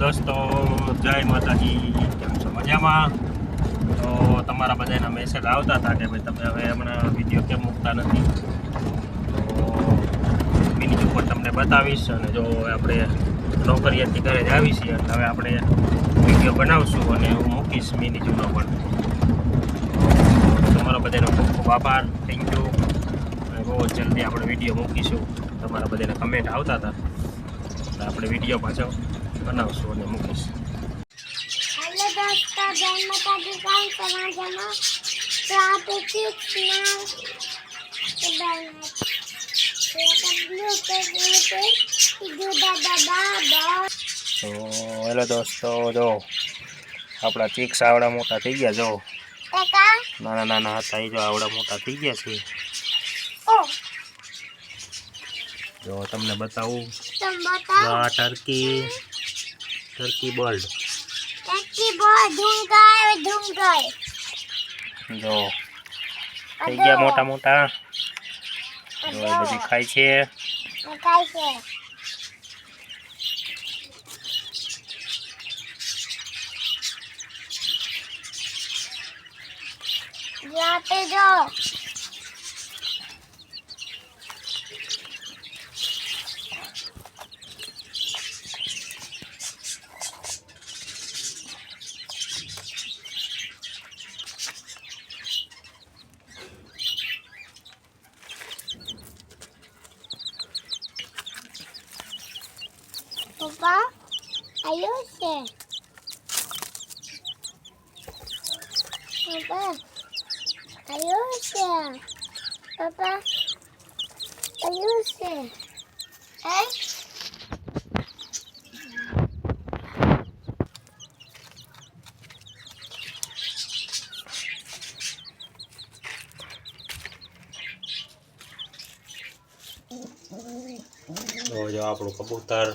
દોસ્તો, જય માતાજી. કેમ છો? મજામાં? તો તમારા બધાના મેસેજ આવતા હતા કે ભાઈ તમે હવે હમણાં વિડીયો કેમ મૂકતા નથી. તો મિની ઉપર તમને બતાવીશ. અને જો આપણે નોકરીએથી ઘરે જ આવી છીએ એટલે હવે આપણે વિડીયો બનાવશું અને હું મૂકીશ મિની જૂનો પણ. તમારા બધાનો ખૂબ ખૂબ આભાર, થેન્ક યુ. અને બહુ જલ્દી આપણે વિડીયો મૂકીશું. તમારા બધાને કમેન્ટ આવતા હતા એટલે આપણે વિડીયો પાછો બનાવશું અને મૂકીશ. હેલો દોસ્તો, જય માતાજી. કામ સમાજમાં તો આપણે ચીપ્સના તો હેલો દોસ્તો, જો આપણા ચીક્સ આવડા મોટા થઈ ગયા. જો નાના નાના હતા એ જો આવડા મોટા થઈ ગયા છે. જો તમને બતાવું, આ ટર્કી બર્ડ જો થઈ ગયા મોટા મોટા. જો એ બધી ખાય છે. જો Papa, ayúdese. Papa, ayúdese. Papa, ayúdese. તો જો આપણું કબૂતર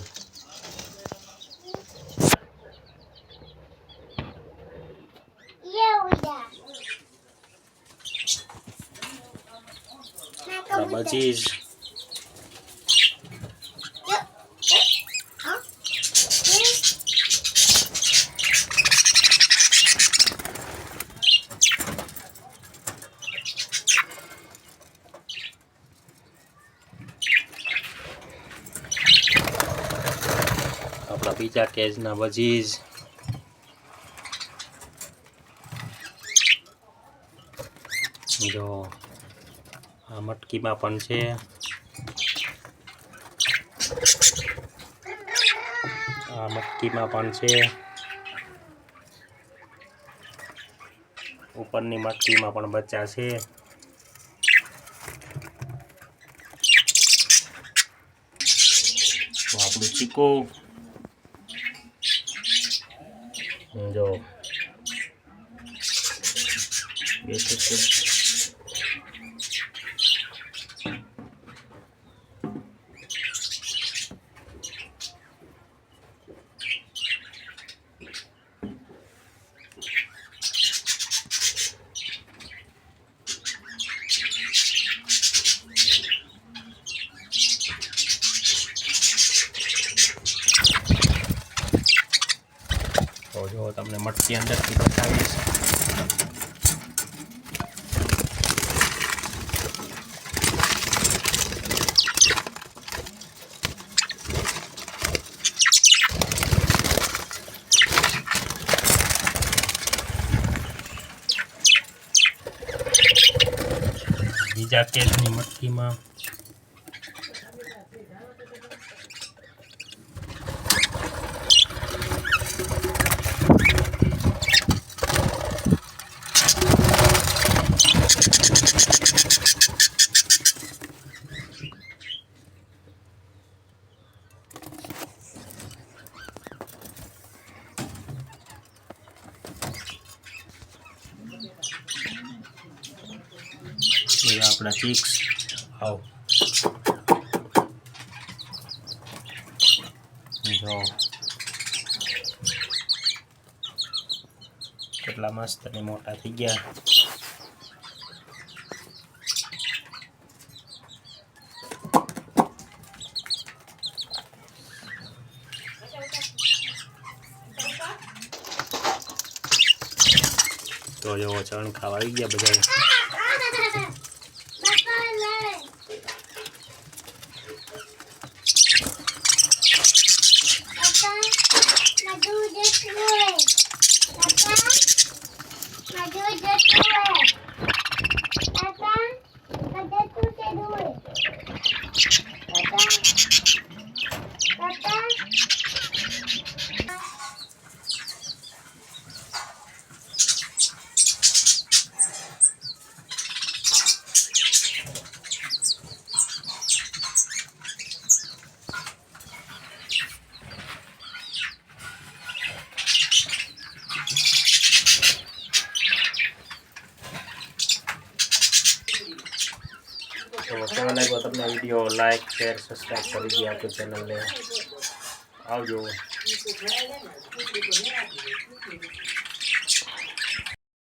બચીજ. આપણા બીજા કેજના બજીજ. જો આ મટકીમાં પણ છે. આ મટકીમાં પણ છે. ઉપરની મટકીમાં પણ બચ્ચા છે. આપણું ચીકુ જો બેઠું છે. તો જો તમને મટકી અંદરથી બતાવીશ. બીજા કેજની મટકીમાં આપણા ચીક્સ આવ જો કેટલા મસ્ત અને મોટા થઈ ગયા. તો જો ચણ ખાવા આવી ગયા બધા. તો કેવો લાગ્યો તમને વિડીયો? લાઈક શેર સબસ્ક્રાઈબ કરી દે આપણી ચેનલને. આવજો.